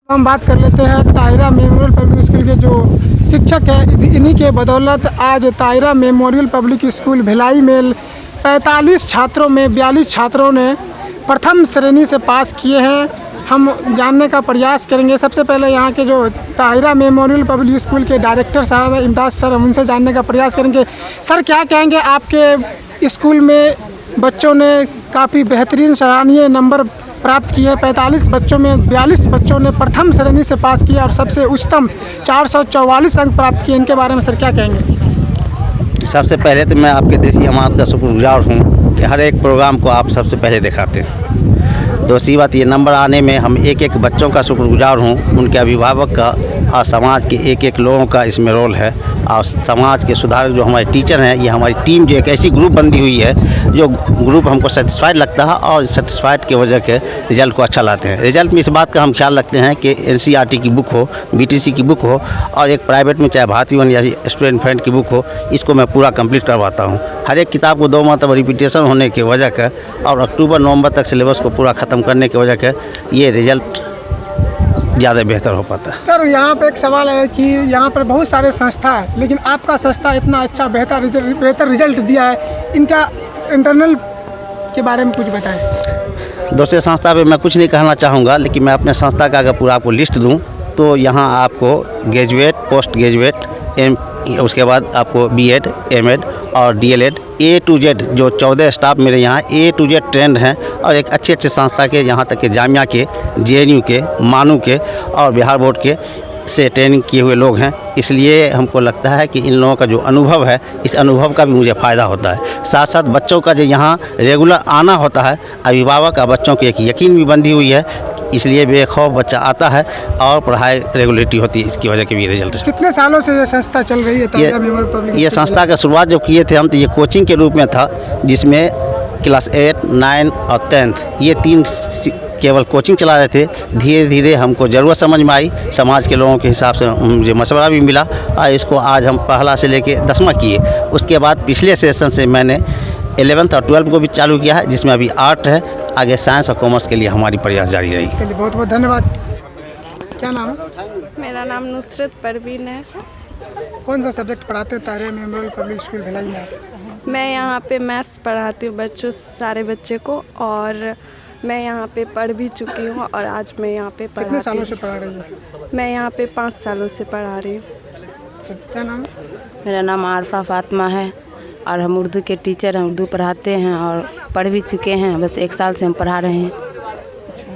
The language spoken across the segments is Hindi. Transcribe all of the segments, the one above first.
हम बात कर लेते हैं ताहिरा मेमोरियल पब्लिक स्कूल के जो शिक्षक हैं। इन्हीं के बदौलत आज Tahira memorial public school Bhilai में 45 छात्रों में 42 छात्रों ने प्रथम श्रेणी से पास किए हैं। हम जानने का प्रयास करेंगे। सबसे पहले यहाँ के जो ताहिरा मेमोरियल पब्लिक स्कूल के डायरेक्टर साहब हैं इमदाद सर, हम उनसे जानने का प्रयास करेंगे। सर, क्या कहेंगे, आपके स्कूल में बच्चों ने काफ़ी बेहतरीन सराहनीय नंबर प्राप्त किए। 45 बच्चों में 42 बच्चों ने प्रथम श्रेणी से पास किया और सबसे उच्चतम 444 अंक प्राप्त किए। इनके बारे में सर क्या कहेंगे? सबसे पहले तो मैं आपके देसी अमानत का शुक्रगुजार हूँ कि हर एक प्रोग्राम को आप सबसे पहले दिखाते हैं। दूसरी बात, ये नंबर आने में हम एक एक बच्चों का शुक्रगुजार हूँ, उनके अभिभावक का और समाज के एक एक लोगों का इसमें रोल है। और समाज के सुधारक जो हमारे टीचर हैं, ये हमारी टीम जो एक ऐसी ग्रुप बंदी हुई है जो ग्रुप हमको सेटिस्फाइड लगता है और सेटिस्फाइड की वजह के रिज़ल्ट को अच्छा लाते हैं। रिज़ल्ट में इस बात का हम ख्याल रखते हैं कि NCERT की बुक हो, BTC की बुक हो और एक प्राइवेट में चाहे भारतीय वन या स्टूडेंट फ्रेंड की बुक हो, इसको मैं पूरा कंप्लीट करवाता हूँ। हर एक किताब को 2 मरतबा रिपीटेशन होने की वजह का और अक्टूबर-नवंबर तक सिलेबस को पूरा ख़त्म करने की वजह का ये रिज़ल्ट ज़्यादा बेहतर हो पाता है। सर, यहाँ पे एक सवाल है कि यहाँ पर बहुत सारे संस्था है, लेकिन आपका संस्था इतना अच्छा बेहतर रिजल्ट दिया है। इनका इंटरनल के बारे में कुछ बताएं। दूसरे संस्था पे मैं कुछ नहीं कहना चाहूँगा, लेकिन मैं अपने संस्था का अगर पूरा आपको लिस्ट दूँ तो यहाँ आपको ग्रेजुएट, पोस्ट ग्रेजुएट, उसके बाद आपको BEd, MAd और DLEd A to Z जो 14 स्टाफ मेरे यहाँ A to Z ट्रेंड हैं और एक अच्छे संस्था के, यहाँ तक के जामिया के, JNU के, मानू के और बिहार बोर्ड के से ट्रेनिंग किए हुए लोग हैं। इसलिए हमको लगता है कि इन लोगों का जो अनुभव है, इस अनुभव का भी मुझे फ़ायदा होता है। साथ साथ बच्चों का जो यहाँ रेगुलर आना होता है, अभिभावक का बच्चों की एक यकीन भी बंधी हुई है, इसलिए बेखौफ बच्चा आता है और पढ़ाई रेगुलरिटी होती है। इसकी वजह के भी रिजल्ट है। कितने सालों से ये संस्था चल रही है? ये संस्था का शुरुआत जब किए थे हम, तो ये कोचिंग के रूप में था, जिसमें क्लास 8, 9 और 10th ये 3 केवल कोचिंग चला रहे थे। धीरे धीरे हमको ज़रूरत समझ में आई, समाज के लोगों के हिसाब से मुझे मशवरा भी मिला और इसको आज हम पहला से लेके 10वां किए। उसके बाद पिछले सेशन से मैंने 11th और 12th को भी चालू किया है, जिसमें अभी आर्ट है। आगे साइंस और कॉमर्स के लिए हमारी प्रयास जारी रही। चलिए, बहुत बहुत धन्यवाद। क्या नाम है? मेरा नाम नुसरत परवीन है। कौन सा सब्जेक्ट पढ़ाते हैं Tahira memorial public school Bhilai में? मैं यहाँ पे मैथ्स पढ़ाती हूँ सारे बच्चे को, और मैं यहाँ पे पढ़ भी चुकी हूँ और आज मैं यहाँ पे पढ़ाती हूँ। कितने सालों से पढ़ा रही हैं? मैं यहाँ पे 5 सालों से पढ़ा रही हूँ। क्या नाम है? मेरा नाम आरफा फातिमा है और हम उर्दू के टीचर हैं। उर्दू पढ़ाते हैं और पढ़ भी चुके हैं। बस 1 साल से हम पढ़ा रहे हैं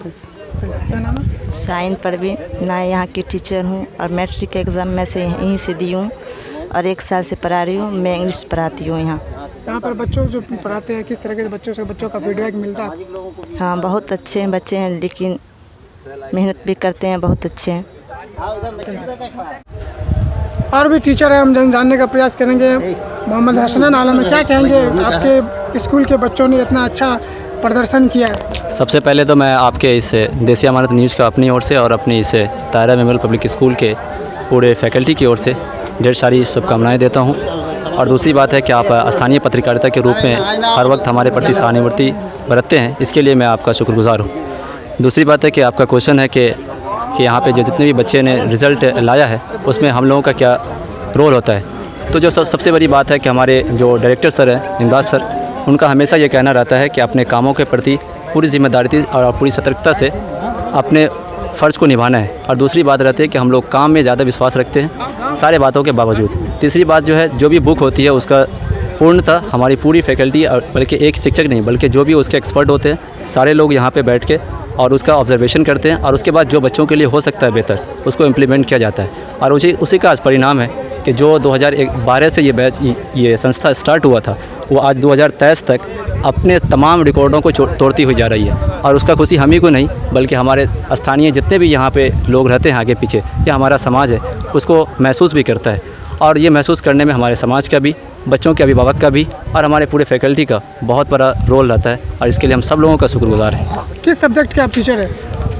बस। क्या नाम है? शाइन परवीन, मैं यहाँ की टीचर हूँ और मैट्रिक एग्ज़ाम में से यहीं से दी हूँ और 1 साल से पढ़ा रही हूँ। मैं इंग्लिश पढ़ाती हूँ यहाँ पर बच्चों जो पढ़ाते हैं, किस तरह के बच्चों का फीडबैक मिलता है? हाँ, बहुत अच्छे बच्चे हैं, लेकिन मेहनत भी करते हैं, बहुत अच्छे हैं। और भी टीचर है, हम जानने का प्रयास करेंगे। मोहम्मद हसनैन आलम है, क्या कहेंगे, आपके स्कूल के बच्चों ने इतना अच्छा प्रदर्शन किया है? सबसे पहले तो मैं आपके इस देसी अमानत न्यूज़ को अपनी ओर से और अपनी इस ताहिरा मेमोरियल पब्लिक स्कूल के पूरे फैकल्टी की ओर से ढेर सारी शुभकामनाएं देता हूं। और दूसरी बात है कि आप स्थानीय पत्रकारिता के रूप में हर वक्त हमारे प्रति सहानुभूति बरतते हैं, इसके लिए मैं आपका शुक्रगुजार हूँ। दूसरी बात है कि आपका क्वेश्चन है कि यहाँ पे जितने भी बच्चे ने रिज़ल्ट लाया है उसमें हम लोगों का क्या रोल होता है। तो जो सबसे बड़ी बात है कि हमारे जो डायरेक्टर सर हैं इमदाद सर, उनका हमेशा ये कहना रहता है कि अपने कामों के प्रति पूरी जिम्मेदारी और पूरी सतर्कता से अपने फ़र्ज़ को निभाना है। और दूसरी बात रहती है कि हम लोग काम में ज़्यादा विश्वास रखते हैं सारे बातों के बावजूद। तीसरी बात जो है, जो भी बुक होती है उसका पूर्णतः हमारी पूरी फैकल्टी, और बल्कि एक शिक्षक नहीं बल्कि जो भी उसके एक्सपर्ट होते हैं, सारे लोग यहाँ पे बैठ के और उसका ऑब्जर्वेशन करते हैं और उसके बाद जो बच्चों के लिए हो सकता है बेहतर, उसको इम्प्लीमेंट किया जाता है। और उसी का आज परिणाम है कि जो 2012 से ये संस्था स्टार्ट हुआ था, वो आज 2023 तक अपने तमाम रिकॉर्डों को तोड़ती हुई जा रही है। और उसका खुशी हम ही को नहीं बल्कि हमारे स्थानीय जितने भी यहाँ पे लोग रहते हैं आगे पीछे, ये हमारा समाज है, उसको महसूस भी करता है। और ये महसूस करने में हमारे समाज का भी, बच्चों के अभिभावक का भी और हमारे पूरे फैकल्टी का बहुत बड़ा रोल रहता है और इसके लिए हम सब लोगों का शुक्रगुजार हैं। किस सब्जेक्ट के आप टीचर हैं?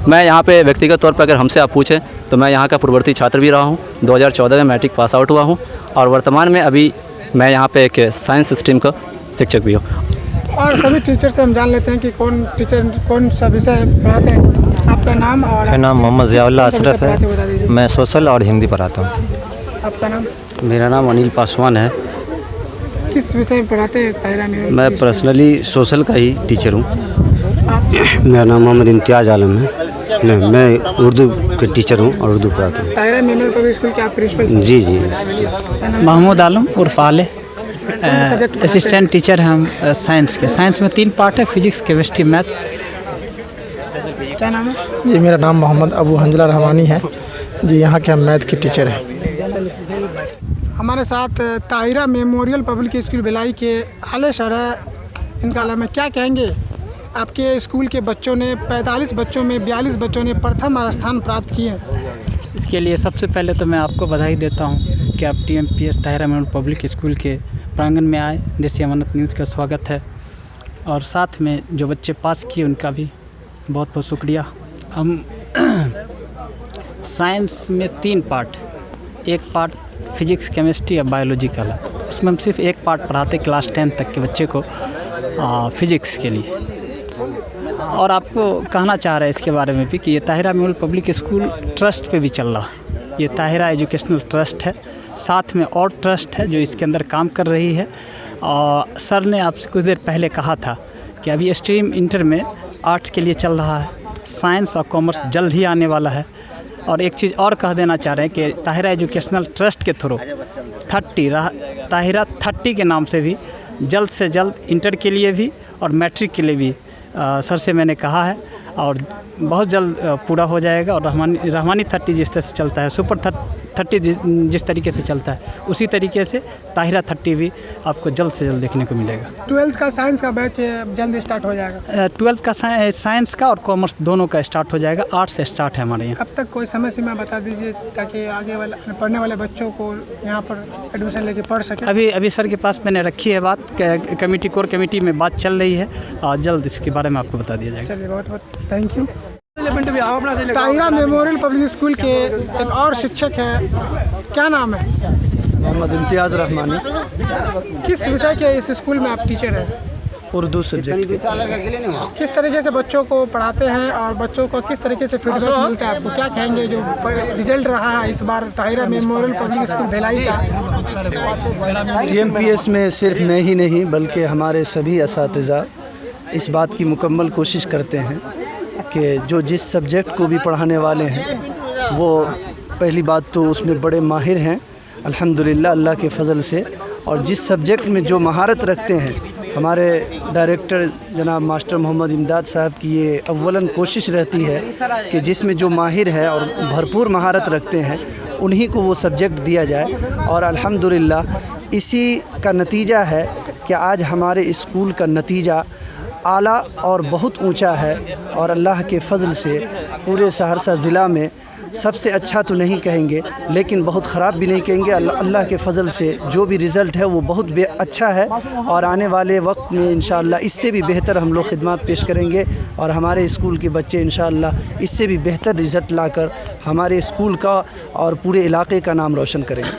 मैं यहाँ पे व्यक्तिगत तौर पर अगर हमसे आप पूछें तो मैं यहाँ का पूर्ववर्ती छात्र भी रहा हूँ। 2014 में मैट्रिक पास आउट हुआ हूँ और वर्तमान में अभी मैं यहाँ पे एक साइंस स्ट्रीम का शिक्षक भी हूँ। और सभी टीचर से हम जान लेते हैं कि कौन सा विषय पढ़ाते हैं। आप आपका नाम और मेरा नाम मोहम्मद ज़ियाउल्लाह अशरफ पढ़ाते बता है। दीजिए। मैं सोशल और हिंदी पढ़ाता हूँ। आपका नाम? मेरा नाम अनिल पासवान है। किस विषय में पढ़ाते हैं ताहिरा मेमोरियल मैं पब्लिक स्कूल? पर्सनली सोशल का ही टीचर हूँ। मेरा नाम मोहम्मद इम्तियाज़ आलम है। मैं उर्दू के टीचर हूँ और उर्दू पढ़ाता हूँ। ताहिरा मेमोरियल पब्लिक स्कूल के आप प्रिंसिपल हैं? जी जी। महमूद आलम उर्फ आले, असिस्टेंट टीचर हैं हम साइंस के। साइंस में 3 पार्ट है, फिजिक्स, केमिस्ट्री, मैथ। क्या नाम है? जी, मेरा नाम मोहम्मद अबू हंजला रहमानी है जी। यहाँ के हम मैथ के टीचर हैं। हमारे साथ Tahira memorial public school Bhilai के आले सर है। इनका बारे में क्या कहेंगे? आपके स्कूल के बच्चों ने 45 बच्चों में 42 बच्चों ने प्रथम स्थान प्राप्त किए हैं। इसके लिए सबसे पहले तो मैं आपको बधाई देता हूँ कि आप TMPS Tahira memorial public school के प्रांगण में आए। देसी अमानत न्यूज़ का स्वागत है। और साथ में जो बच्चे पास किए उनका भी बहुत बहुत शुक्रिया। हम साइंस में 3 पार्ट, एक पार्ट फिजिक्स, केमिस्ट्री और बायोलॉजी का है। उसमें हम सिर्फ एक पार्ट पढ़ाते क्लास 10 तक के बच्चे को फिजिक्स के लिए। और आपको कहना चाह रहे हैं इसके बारे में भी कि ये Tahira memorial public school trust पे भी चल रहा है। ये ताहिरा एजुकेशनल ट्रस्ट है, साथ में और ट्रस्ट है जो इसके अंदर काम कर रही है। और सर ने आपसे कुछ देर पहले कहा था कि अभी स्ट्रीम इंटर में आर्ट्स के लिए चल रहा है, साइंस और कॉमर्स जल्द ही आने वाला है। और एक चीज़ और कह देना चाह रहे हैं कि ताहिरा एजुकेशनल ट्रस्ट के थ्रू ताहिरा 30 के नाम से भी जल्द से जल्द इंटर के लिए भी और मैट्रिक के लिए भी सर से मैंने कहा है और बहुत जल्द पूरा हो जाएगा। और रहमानी 30 जिस तरह से चलता है, सुपर 30 जिस तरीके से चलता है, उसी तरीके से ताहिरा 30 भी आपको जल्द से जल्द देखने को मिलेगा। 12th का साइंस का बैच जल्द स्टार्ट हो जाएगा। 12th का साइंस का और कॉमर्स दोनों का स्टार्ट हो जाएगा। आर्ट्स से स्टार्ट है हमारे यहाँ। कब तक कोई समय सीमा बता दीजिए ताकि आगे वाले पढ़ने वाले बच्चों को यहाँ पर एडमिशन लेके पढ़ सके। अभी सर के पास मैंने रखी है बात, कमेटी कोर कमेटी में बात चल रही है और जल्द इसके बारे में आपको बता दिया जाएगा। चलिए, बहुत बहुत thank you. Tahira memorial public school के एक और शिक्षक हैं, क्या नाम है? मोहम्मद इम्तियाज़ रहमानी। किस विषय के इस स्कूल में आप टीचर हैं? उर्दू सब्जेक्ट। किस तरीके से बच्चों को पढ़ाते हैं और बच्चों को किस तरीके से फीडबैक मिलता है? आपको क्या कहेंगे जो रिजल्ट रहा है इस बार Tahira memorial public school Bhilai का? TMPS में सिर्फ मैं ही नहीं बल्कि हमारे सभी असातिज़ा इस बात की मुकम्मल कोशिश करते हैं कि जो जिस सब्जेक्ट को भी पढ़ाने वाले हैं वो पहली बात तो उसमें बड़े माहिर हैं अल्हम्दुलिल्लाह अल्लाह के फ़ज़ल से। और जिस सब्जेक्ट में जो महारत रखते हैं, हमारे डायरेक्टर जनाब मास्टर मोहम्मद इमदाद साहब की ये अव्वलन कोशिश रहती है कि जिसमें जो माहिर है और भरपूर महारत रखते हैं उन्हीं को वो सब्जेक्ट दिया जाए। और अल्हम्दुलिल्लाह इसी का नतीजा है कि आज हमारे स्कूल का नतीजा आला और बहुत ऊंचा है। और अल्लाह के फ़ज़ल से पूरे सहरसा ज़िला में सबसे अच्छा तो नहीं कहेंगे लेकिन बहुत ख़राब भी नहीं कहेंगे। अल्लाह के फ़ज़ल से जो भी रिज़ल्ट है वो बहुत अच्छा है। और आने वाले वक्त में इंशाअल्लाह इससे भी बेहतर हम लोग खिदमत पेश करेंगे और हमारे स्कूल के बच्चे इंशाअल्लाह इससे भी बेहतर रिज़ल्ट लाकर हमारे स्कूल का और पूरे इलाके का नाम रोशन करेंगे।